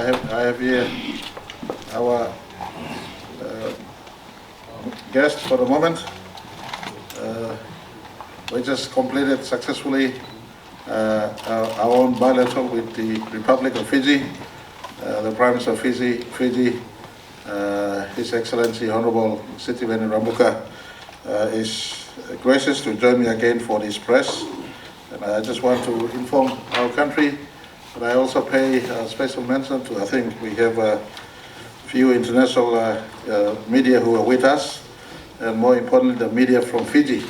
I have here our guest for the moment. We just completed successfully our own bilateral with the Republic of Fiji. The Prime Minister of Fiji, His Excellency Honorable Sitiveni Rabuka, is gracious to join me again for this press. And I just want to inform our country, but I also pay special mention to, I think we have a few international media who are with us, and more importantly, the media from Fiji,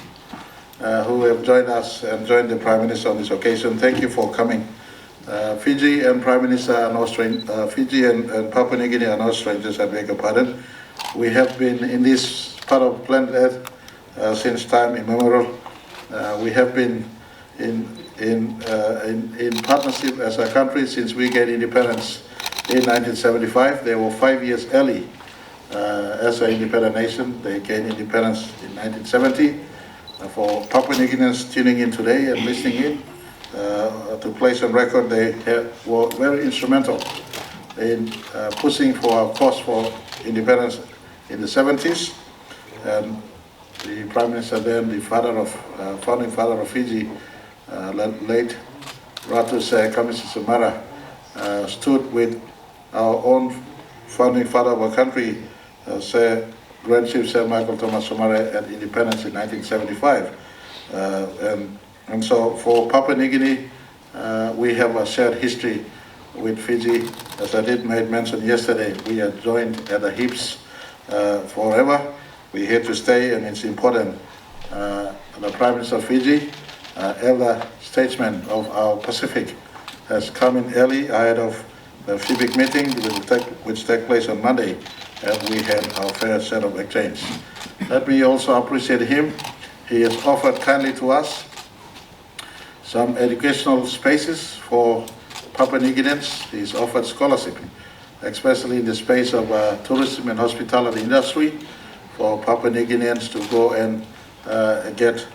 who have joined us and joined the Prime Minister on this occasion. Thank you for coming. Fiji and Prime Minister are no Fiji and Papua New Guinea are no strangers, I beg your pardon. We have been in this part of planet Earth since time immemorial. We have been in partnership as a country since we gained independence in 1975. They were 5 years early as an independent nation. They gained independence in 1970. For Papua New Guineans tuning in today and listening in, to place on record, they were very instrumental in pushing for our cause for independence in the 70s. And the Prime Minister then, the founding father of Fiji, late Ratus Kamishisamara, stood with our own founding father of our country, Sir Grand Chief Sir Michael Thomas Somare, at independence in 1975. And so for Papua New Guinea, we have a shared history with Fiji. As I did mention yesterday, we are joined at the hips forever. We're here to stay, and it's important. The Prime Minister of Fiji, elder statesman of our Pacific, has come in early ahead of the FIBIC meeting, which take place on Monday, and we had our fair set of exchange. Let me also appreciate him. He has offered kindly to us some educational spaces for Papua New Guineans. He's offered scholarship, especially in the space of tourism and hospitality industry, for Papua New Guineans to go and get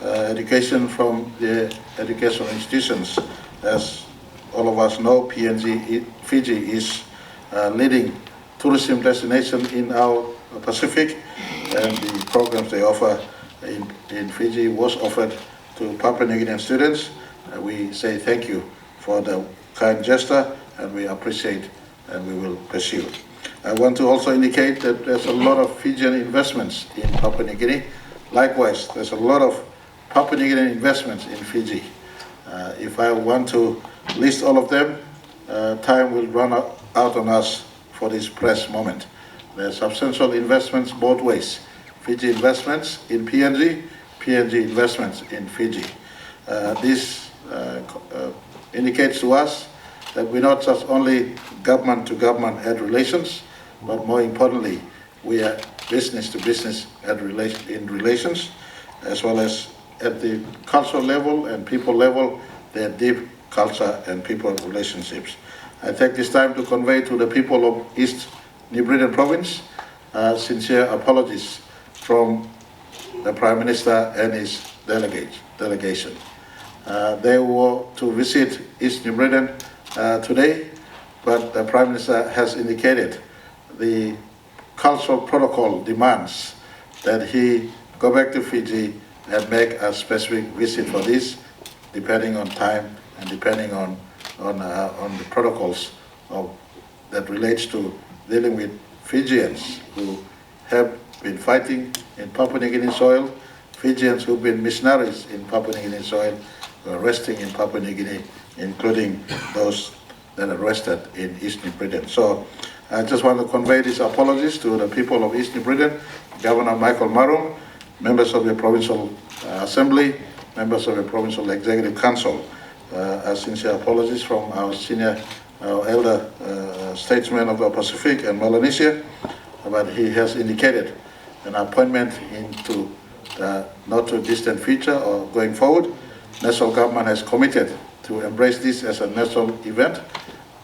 education from the educational institutions. As all of us know, Fiji is leading tourism destination in our Pacific, and the programs they offer in Fiji was offered to Papua New Guinean students. We say thank you for the kind gesture, and we appreciate and we will pursue. I want to also indicate that there's a lot of Fijian investments in Papua New Guinea. Likewise, there's a lot of Papua New Guinean investments in Fiji. If I want to list all of them, time will run out on us for this press moment. There are substantial investments both ways. Fiji investments in PNG investments in Fiji. This indicates to us that we're not just only government-to-government head relations, but more importantly, we are business-to-business relations, as well as at the cultural level and people level, there are deep culture and people relationships. I take this time to convey to the people of East New Britain Province sincere apologies from the Prime Minister and his delegation. They were to visit East New Britain today, but the Prime Minister has indicated the cultural protocol demands that he go back to Fiji and make a specific visit for this, depending on time and depending on the protocols that relates to dealing with Fijians who have been fighting in Papua New Guinea soil, Fijians who've been missionaries in Papua New Guinea soil, who are resting in Papua New Guinea, including those that are rested in East New Britain. So I just want to convey these apologies to the people of East New Britain, Governor Michael Marum, members of the Provincial Assembly, members of the Provincial Executive Council. Sincere apologies from our elder statesman of the Pacific and Melanesia, but he has indicated an appointment into the not too distant future or going forward. National government has committed to embrace this as a national event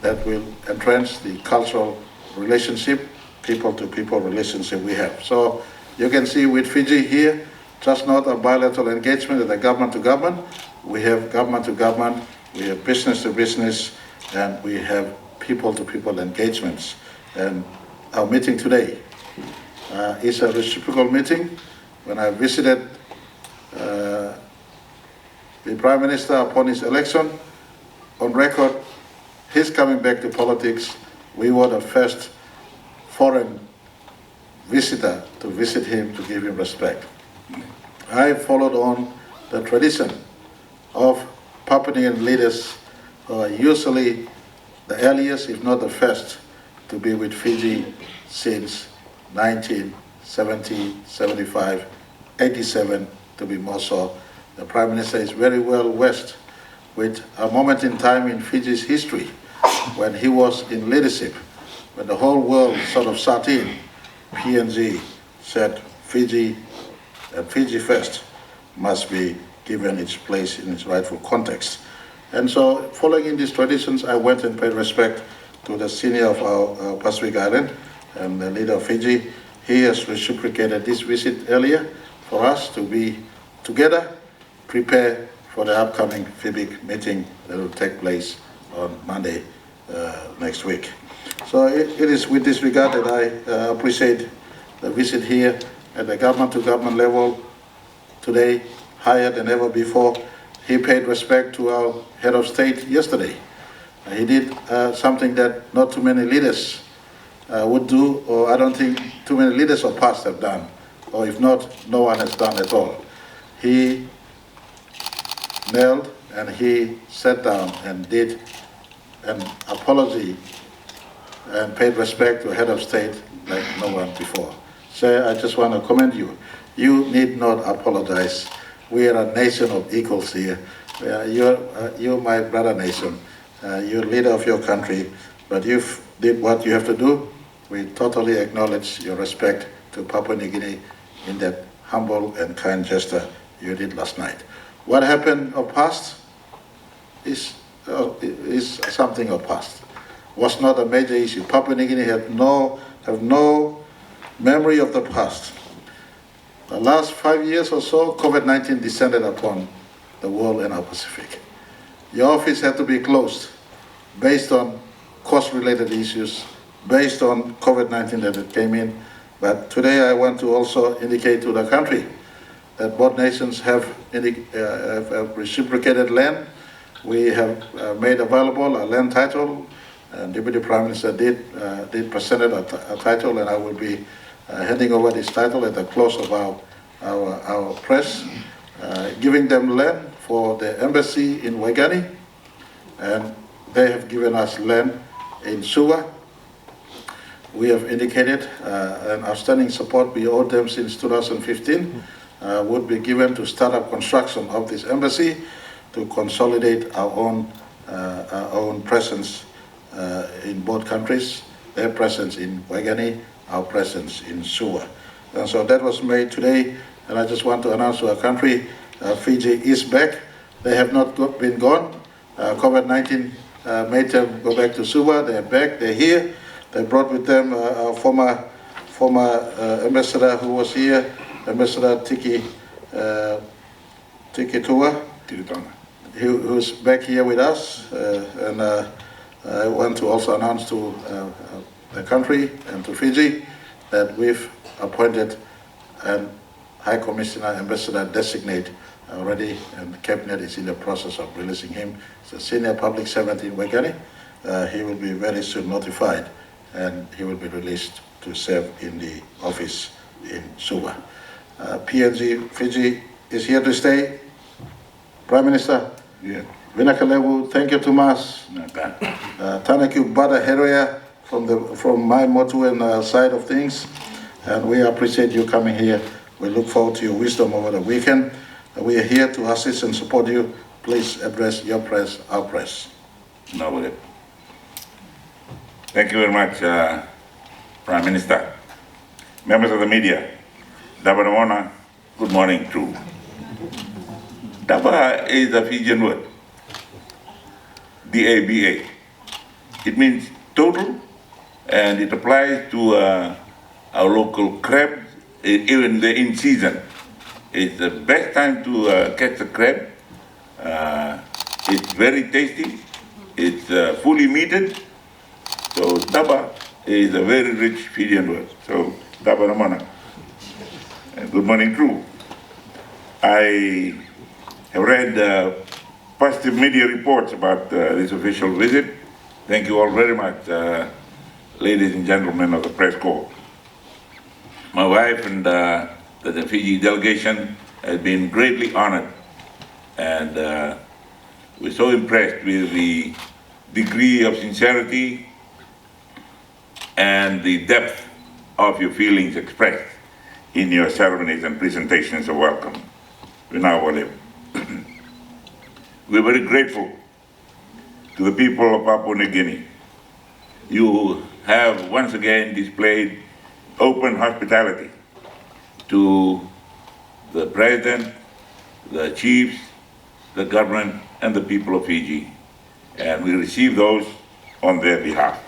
that will entrench the cultural relationship, people-to-people relationship we have. So you can see with Fiji here, just not a bilateral engagement at the government-to-government. We have government-to-government, we have business-to-business, and we have people-to-people engagements. And our meeting today is a reciprocal meeting. When I visited the Prime Minister upon his election, on record, his coming back to politics, we were the first foreign visitor to visit him, to give him respect. I followed on the tradition of Papua New Guinean leaders who are usually the earliest, if not the first, to be with Fiji since 1970, 75, 87, to be more so. The Prime Minister is very well versed with a moment in time in Fiji's history when he was in leadership, when the whole world sort of sat in. PNG said Fiji and Fiji first must be given its place in its rightful context. And so, following in these traditions, I went and paid respect to the senior of our Pacific Island and the leader of Fiji. He has reciprocated this visit earlier for us to be together, prepare for the upcoming FIBIC meeting that will take place on Monday next week. So it is with this regard that I appreciate the visit here at the government-to-government level today, higher than ever before. He paid respect to our head of state yesterday. He did something that not too many leaders would do, or I don't think too many leaders of past have done, or if not, no one has done at all. He knelt and he sat down and did an apology and paid respect to a head of state like no one before. So I just want to commend you. You need not apologize. We are a nation of equals here. You're my brother nation. You're leader of your country, but you've did what you have to do. We totally acknowledge your respect to Papua New Guinea in that humble and kind gesture you did last night. What happened of past is something of past. Was not a major issue. Papua New Guinea have no memory of the past. The last 5 years or so, COVID-19 descended upon the world and our Pacific. Your office had to be closed based on cost-related issues, based on COVID-19 that it came in. But today I want to also indicate to the country that both nations have reciprocated land. We have made available a land title. Deputy Prime Minister did present a title, and I will be handing over this title at the close of our press, giving them land for the embassy in Waigani, and they have given us land in Suva. We have indicated an outstanding support we owed them since 2015 would be given to start up construction of this embassy to consolidate our own presence in both countries, their presence in Waigani, our presence in Suva. And so that was made today, and I just want to announce to our country, Fiji is back. They have not been gone. COVID-19 made them go back to Suva. They're back, they're here. They brought with them our former ambassador who was here, Ambassador Tiki Tua, who's back here with us. And I want to also announce to the country and to Fiji that we've appointed a High Commissioner Ambassador designate already, and the Cabinet is in the process of releasing him. He's a senior public servant in Waigani. He will be very soon notified, and he will be released to serve in the office in Suva. PNG, Fiji is here to stay. Prime Minister, Yeah. Vinakalewu, thank you to Mas. Thank you, Bada Heroya, from my motto and side of things. And we appreciate you coming here. We look forward to your wisdom over the weekend. We are here to assist and support you. Please address your press, our press. No worry. Thank you very much, Prime Minister. Members of the media, Dabaramona, good morning too. Daba is a Fijian word, D-A-B-A. It means total, and it applies to our local crab, even the in season. It's the best time to catch a crab. It's very tasty. It's fully meated, So Daba is a very rich Fijian word. So Daba Ramana. And good morning, crew. I have read positive media reports about this official visit. Thank you all very much, ladies and gentlemen of the press corps. My wife and the Fiji delegation has been greatly honored, and we're so impressed with the degree of sincerity and the depth of your feelings expressed in your ceremonies and presentations of welcome. We're very grateful to the people of Papua New Guinea. You have once again displayed open hospitality to the President, the chiefs, the government, and the people of Fiji. And we receive those on their behalf.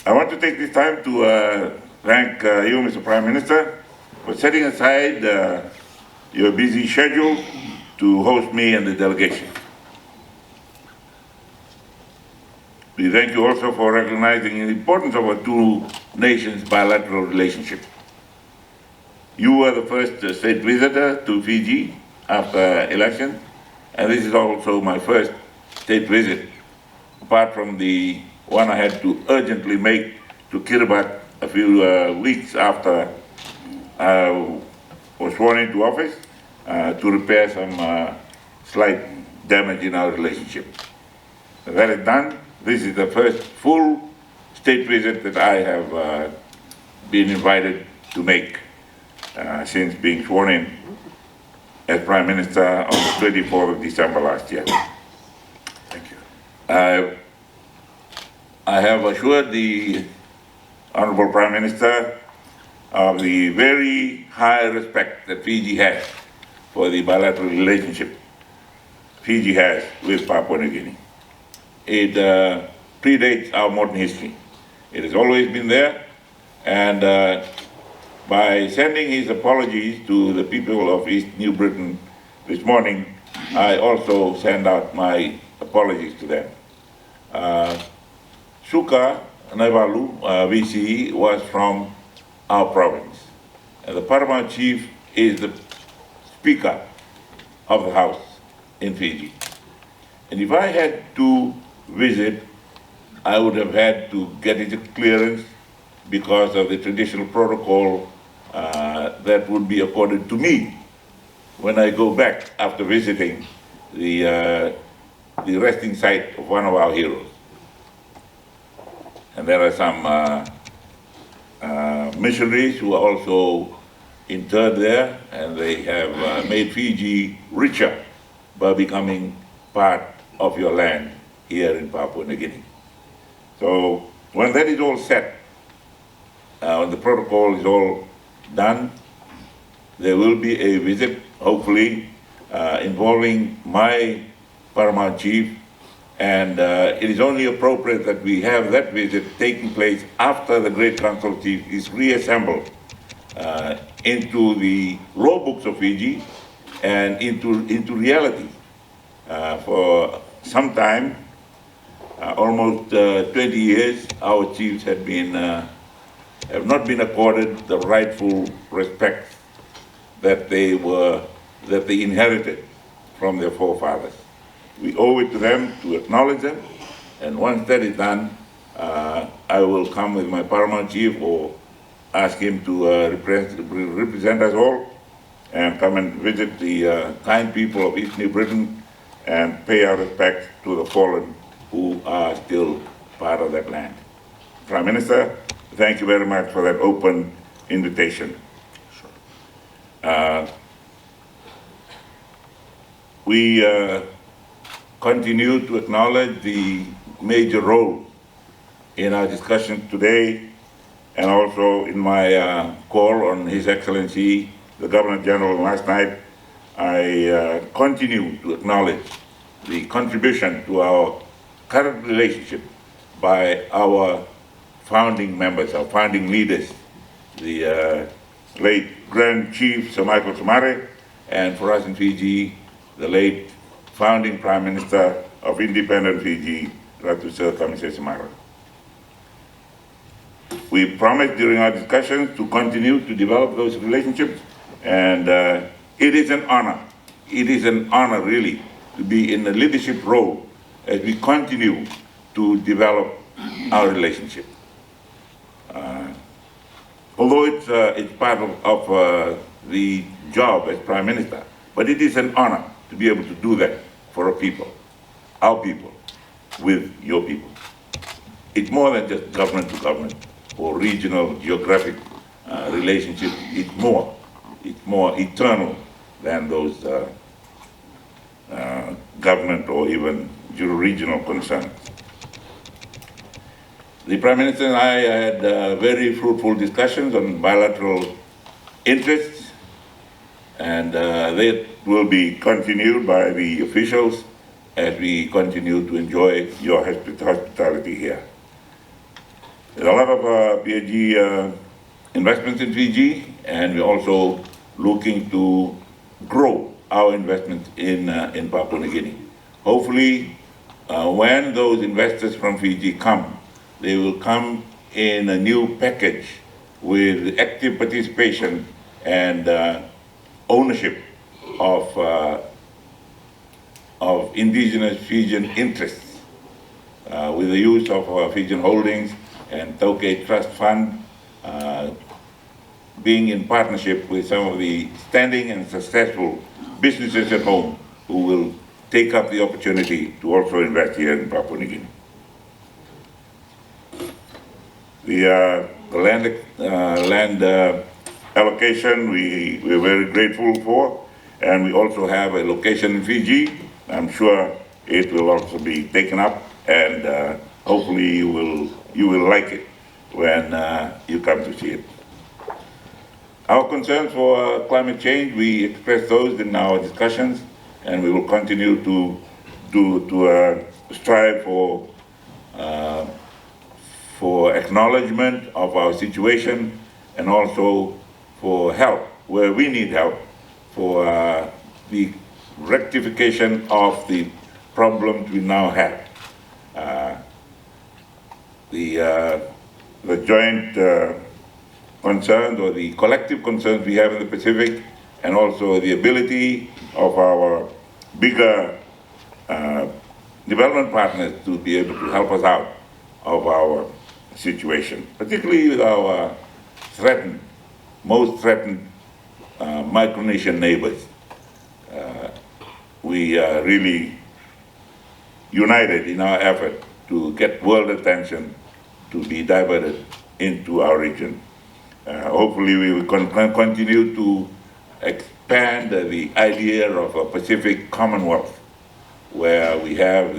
I want to take this time to thank you, Mr. Prime Minister, for setting aside your busy schedule to host me and the delegation. We thank you also for recognizing the importance of our two nations' bilateral relationship. You were the first state visitor to Fiji after election, and this is also my first state visit, apart from the one I had to urgently make to Kiribati a few weeks after I was sworn into office to repair some slight damage in our relationship. That is done. This is the first full state visit that I have been invited to make since being sworn in as Prime Minister on the 24th of December last year. Thank you. I have assured the Honorable Prime Minister of the very high respect that Fiji has for the bilateral relationship Fiji has with Papua New Guinea. It predates our modern history. It has always been there, and by sending his apologies to the people of East New Britain this morning, I also send out my apologies to them. Suka Naivalu, VCE, was from our province, and the paramount chief is the Speaker of the House in Fiji. And if I had to visit, I would have had to get his clearance because of the traditional protocol that would be accorded to me when I go back after visiting the resting site of one of our heroes. And there are some missionaries who are also interred there, and they have made Fiji richer by becoming part of your land here in Papua New Guinea. So when that is all set, when the protocol is all done, there will be a visit, hopefully, involving my paramount chief, and it is only appropriate that we have that visit taking place after the Great Council Chief is reassembled into the law books of Fiji and into reality. For some time, almost 20 years, our chiefs have not been accorded the rightful respect that they inherited from their forefathers. We owe it to them to acknowledge them, and once that is done, I will come with my paramount chief or ask him to represent us all and come and visit the kind people of East New Britain and pay our respects to the fallen who are still part of that land. Prime Minister, thank you very much for that open invitation. We continue to acknowledge the major role in our discussion today, and also in my call on His Excellency, the Governor General last night. I continue to acknowledge the contribution to our current relationship by our founding members, our founding leaders, the late Grand Chief Sir Michael Somare, and for us in Fiji, the late founding Prime Minister of independent Fiji, Ratu Kamisesi Mara. We promised during our discussions to continue to develop those relationships, and it is an honor. It is an honor, really, to be in a leadership role as we continue to develop our relationship. Although it's part of the job as Prime Minister, but it is an honor to be able to do that for our people, with your people. It's more than just government to government or regional geographic relationships. It's more eternal than those government or even regional concerns. The Prime Minister and I had very fruitful discussions on bilateral interests, and they will be continued by the officials as we continue to enjoy your hospitality here. There's a lot of PAG investments in Fiji, and we're also looking to grow our investments in Papua New Guinea. Hopefully, when those investors from Fiji come, they will come in a new package with active participation and ownership of indigenous Fijian interests, with the use of Fijian holdings and Tauke Trust Fund, being in partnership with some of the standing and successful businesses at home who will take up the opportunity to also invest here in Papua New Guinea. The land allocation we're very grateful for, and we also have a location in Fiji. I'm sure it will also be taken up, and hopefully you will like it when you come to see it. Our concerns for climate change, we expressed those in our discussions, and we will continue to strive for acknowledgement of our situation, and also for help where we need help for the rectification of the problems we now have. The joint concerns, or the collective concerns we have in the Pacific, and also the ability of our bigger development partners to be able to help us out of our situation, particularly with our most threatened Micronesian neighbors. We are really united in our effort to get world attention to be diverted into our region. Hopefully we will continue to expand the idea of a Pacific Commonwealth, where we have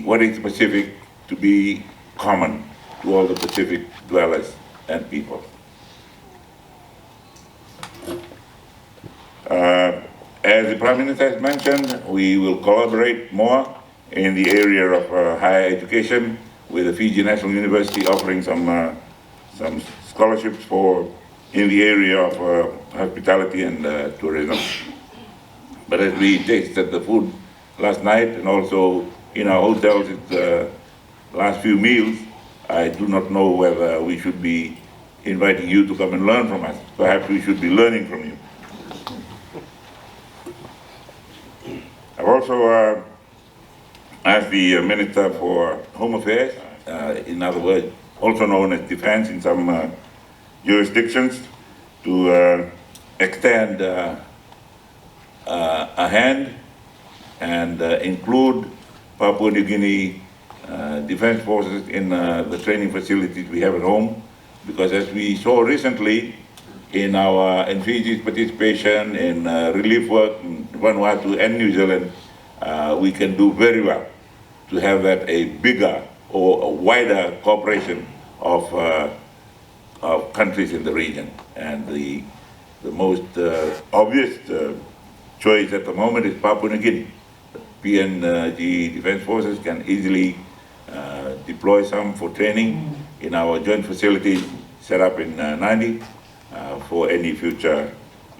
what is the Pacific to be common to all the Pacific dwellers and people. As the Prime Minister has mentioned, we will collaborate more in the area of higher education, with the Fiji National University offering some scholarships in the area of hospitality and tourism. But as we tasted the food last night, and also in our hotels, last few meals, I do not know whether we should be inviting you to come and learn from us. Perhaps we should be learning from you. I've also asked the Minister for Home Affairs, in other words, also known as Defense in some jurisdictions, to extend a hand and include Papua New Guinea Defense Forces in the training facilities we have at home, because as we saw recently in Fiji's participation in relief work in Vanuatu and New Zealand, we can do very well to have that a bigger or a wider cooperation of countries in the region. And the most obvious choice at the moment is Papua New Guinea. The PNG Defense Forces can easily deploy some for training in our joint facilities set up in Nadi for any future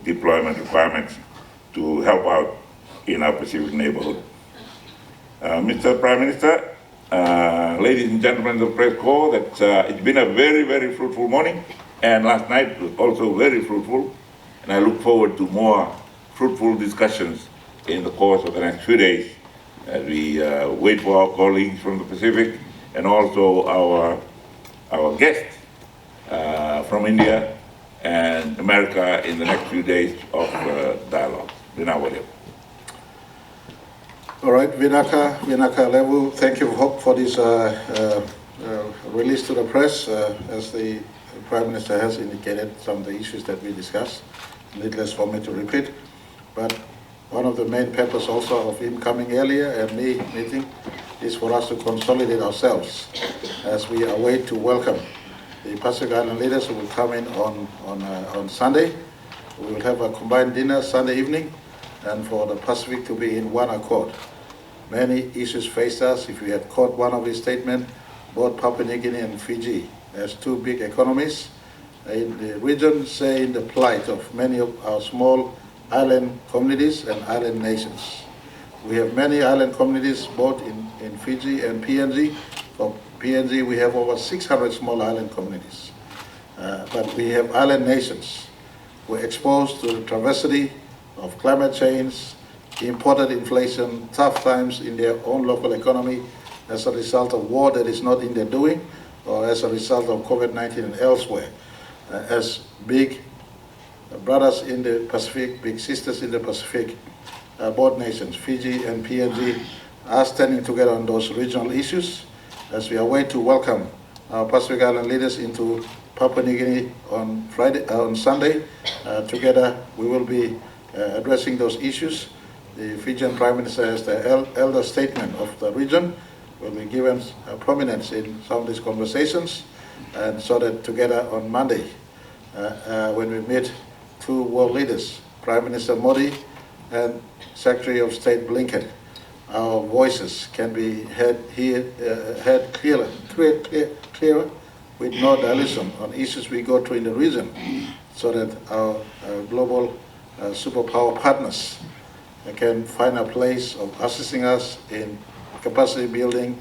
deployment requirements to help out in our Pacific neighborhood. Mr. Prime Minister, ladies and gentlemen of the press corps, that it's been a very, very fruitful morning, and last night was also very fruitful, and I look forward to more fruitful discussions in the course of the next few days as we wait for our colleagues from the Pacific and also our guests from India and America in the next few days of dialogue. Vinawale. All right, Vinaka Levu, thank you for this release to the press. As the Prime Minister has indicated some of the issues that we discussed, needless for me to repeat. But one of the main purposes also of him coming earlier and me meeting is for us to consolidate ourselves as we await to welcome the Pacific Island leaders who will come in on Sunday. We will have a combined dinner Sunday evening, and for the Pacific to be in one accord. Many issues faced us. If we had caught one of his statements, both Papua New Guinea and Fiji, as two big economies in the region, saying the plight of many of our small island communities and island nations. We have many island communities both in Fiji and PNG. For PNG, we have over 600 small island communities. But we have island nations who are exposed to the travesty of climate change, imported inflation, tough times in their own local economy as a result of war that is not in their doing, or as a result of COVID-19 and elsewhere. As big brothers in the Pacific, big sisters in the Pacific, both nations, Fiji and PNG, are standing together on those regional issues as we await to welcome our Pacific Island leaders into Papua New Guinea on Sunday. Together we will be addressing those issues. The Fijian Prime Minister has the elder statesman of the region, will be given prominence in some of these conversations, and so that together on Monday, when we meet two world leaders, Prime Minister Modi and Secretary of State Blinken, our voices can be heard clearer with no dilution on issues we go through in the region, so that our global superpower partners can find a place of assisting us in capacity building,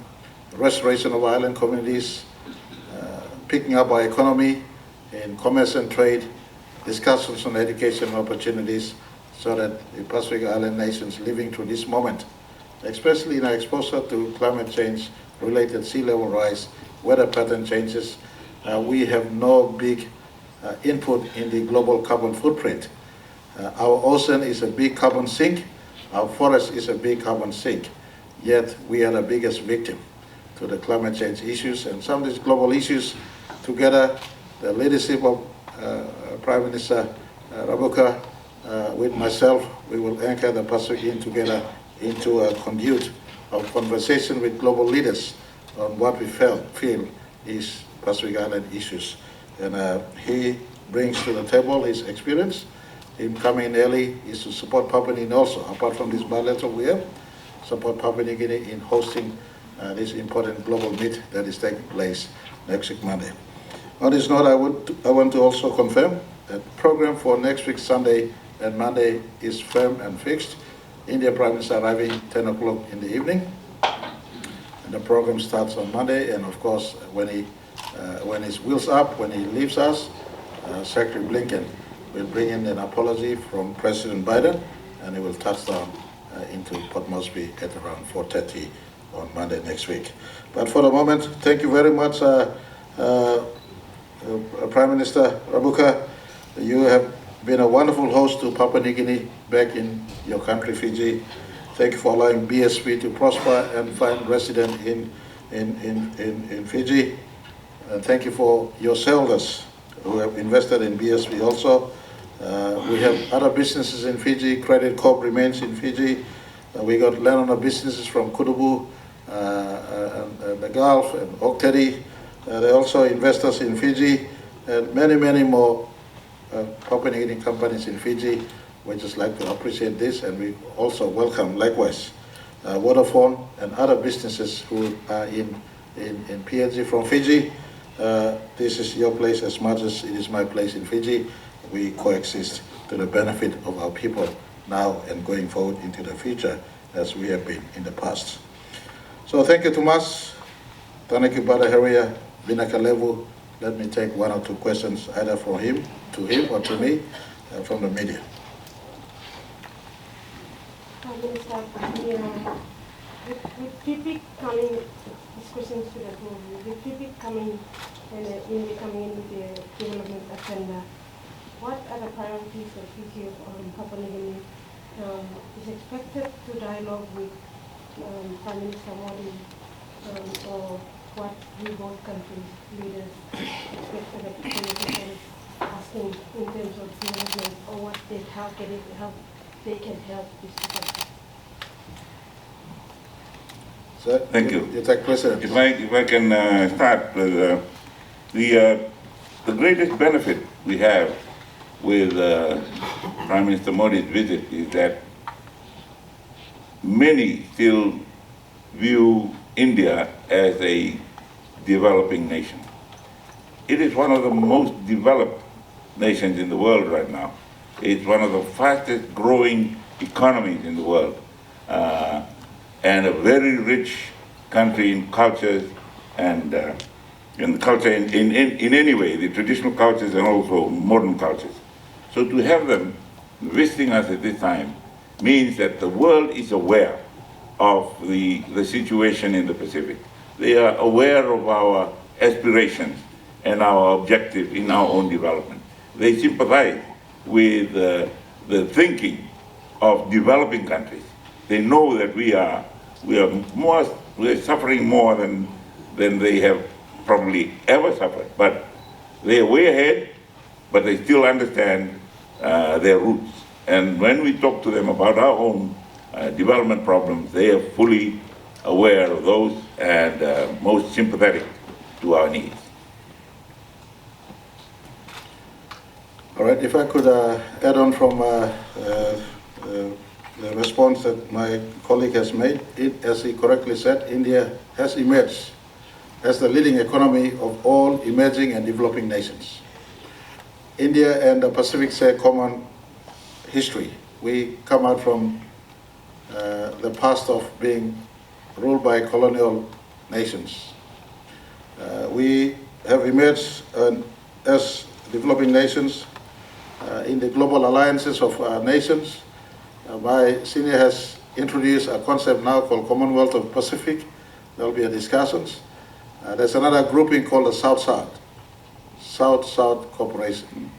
restoration of island communities, picking up our economy in commerce and trade, discussions on education opportunities, so that the Pacific Island nations living through this moment, especially in our exposure to climate change related sea level rise, weather pattern changes, we have no big input in the global carbon footprint. Our ocean is a big carbon sink, our forest is a big carbon sink, yet we are the biggest victim to the climate change issues and some of these global issues. Together, the leadership of Prime Minister Rabuka with myself, we will anchor the Pacific in together into a conduit of conversation with global leaders on what we feel is Pacific Island issues. And he brings to the table his experience. Him coming in early is to support Papua New Guinea also, apart from this bilateral we have, support Papua New Guinea in hosting this important global meet that is taking place next week Monday. On this note, I want to also confirm that the program for next week Sunday and Monday is firm and fixed. India Prime Minister arriving 10 o'clock in the evening. And the program starts on Monday, and of course, when his wheels up, when he leaves us, Secretary Blinken will bring in an apology from President Biden, and he will touch down into Port Moresby at around 4:30 on Monday next week. But for the moment, thank you very much, Prime Minister Rabuka. You have been a wonderful host to Papua New Guinea back in your country, Fiji. Thank you for allowing BSP to prosper and find residence in Fiji. Thank you for your shareholders who have invested in BSP also. We have other businesses in Fiji. Credit Corp remains in Fiji. We got landowner businesses from Kutubu, and the Gulf, and Oktedi. They're also investors in Fiji, and many, many more Papua New Guinea companies in Fiji. We just like to appreciate this, and we also welcome, likewise, Vodafone and other businesses who are in PNG from Fiji. This is your place as much as it is my place in Fiji. We coexist to the benefit of our people now and going forward into the future as we have been in the past. So thank you, Thomas. Thank you, Brother Heria, Binakalevu. Let me take one or two questions either from him, or to me, from the media. Minister, with PPIC coming, this question to the board, with PPIC coming in with the development agenda, what are the priorities of Fiji on Papua New Guinea? Is expected to dialogue with Prime Minister Modi, or what we both countries leaders expect the asking in terms of development, or what they can help this country? So, Thank you. You take precedence. If I can start with the greatest benefit we have with Prime Minister Modi's visit is that many still view India as a developing nation. It is one of the most developed nations in the world right now. It's one of the fastest growing economies in the world, and a very rich country in cultures and culture in any way, the traditional cultures and also modern cultures. So to have them visiting us at this time means that the world is aware of the situation in the Pacific. They are aware of our aspirations and our objectives in our own development. They sympathize with the thinking of developing countries. They know that we are suffering more than they have probably ever suffered, but they are way ahead, but they still understand their roots. And when we talk to them about our own development problems, they are fully aware of those and most sympathetic to our needs. All right, if I could add on from the response that my colleague has made, as he correctly said, India has emerged as the leading economy of all emerging and developing nations. India and the Pacific share common history. We come out from the past of being ruled by colonial nations. We have emerged as developing nations in the global alliances of nations. My senior has introduced a concept now called Commonwealth of Pacific. There will be discussions. There's another grouping called the South-South Cooperation.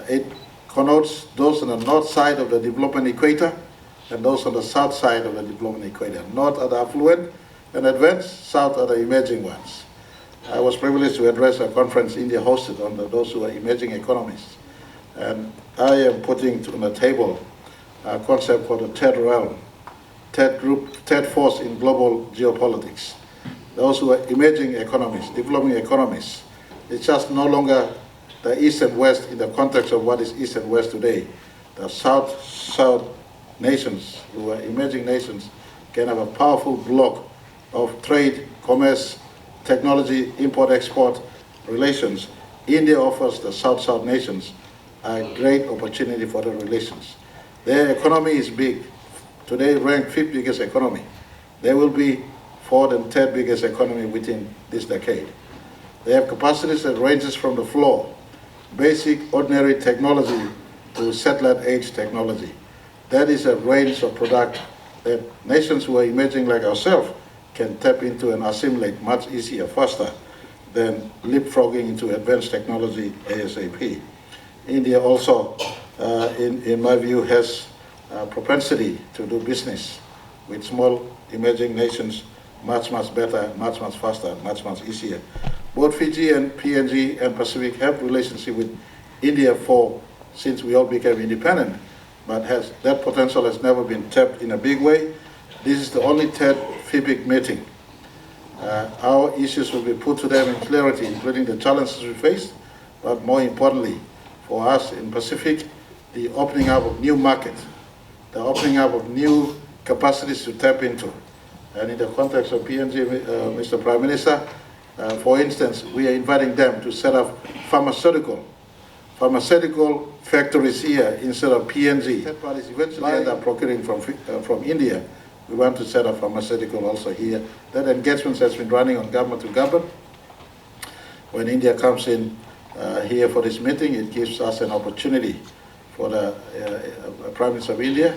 It connotes those on the north side of the development equator and those on the south side of the development equator. North are the affluent and advanced, south are the emerging ones. I was privileged to address a conference India hosted on those who are emerging economies. And I am putting on the table a concept called the third realm, third force in global geopolitics. Those who are emerging economies, developing economies. It's just no longer the East and West in the context of what is East and West today. The South nations, who are emerging nations, can have a powerful block of trade, commerce, technology, import-export relations. India offers the South-South nations a great opportunity for the relations. Their economy is big. Today ranked 5th biggest economy. They will be 4th and 3rd biggest economy within this decade. They have capacities that ranges from the floor, basic ordinary technology to satellite age technology. That is a range of product that nations who are emerging like ourselves can tap into and assimilate much easier, faster than leapfrogging into advanced technology ASAP. India also, in my view, has a propensity to do business with small emerging nations much better, much faster, much easier. Both Fiji and PNG and Pacific have relationship with India since we all became independent, but that potential has never been tapped in a big way. This is the only third FIPIC meeting. Our issues will be put to them in clarity, including the challenges we face, but more importantly, for us in Pacific, the opening up of new markets, the opening up of new capacities to tap into. And in the context of PNG, Mr. Prime Minister, for instance, we are inviting them to set up pharmaceutical factories here instead of PNG. Third parties eventually end up procuring from India We want to set up pharmaceutical also here. That engagement has been running on government to government. When India comes in here for this meeting, it gives us an opportunity for the Prime Minister of India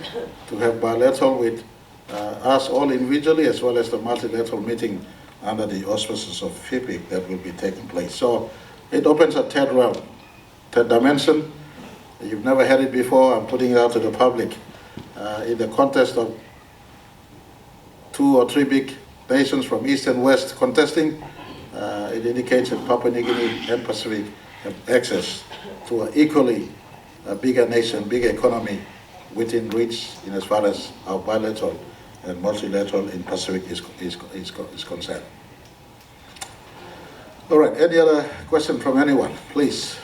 to have bilateral with us all individually, as well as the multilateral meeting under the auspices of APEC that will be taking place. So it opens a third realm, third dimension. You've never had it before. I'm putting it out to the public. In the context of 2 or 3 big nations from East and West contesting, it indicates that Papua New Guinea and Pacific have access to an equally bigger nation, bigger economy within reach in as far as our bilateral and multilateral in Pacific is concerned. All right, any other question from anyone, please?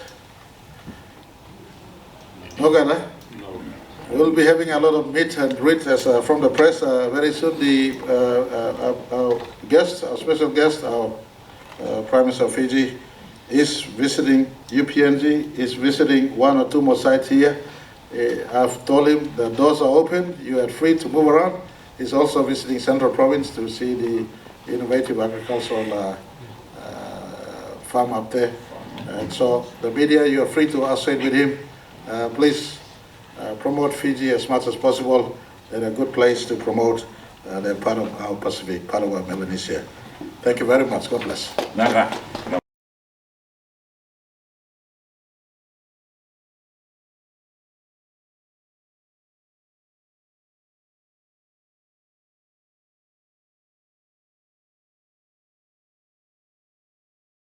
No, Ghana? No. We'll be having a lot of meet and greet from the press very soon. Our guest, our special guest, our Prime Minister of Fiji, is visiting UPNG, is visiting 1 or 2 more sites here. I've told him the doors are open, you are free to move around. He's also visiting Central Province to see the innovative agricultural farm up there. And so the media, you are free to associate with him. Please promote Fiji as much as possible. They're a good place to promote. They're part of our Pacific, part of our Melanesia. Thank you very much. God bless. Naga.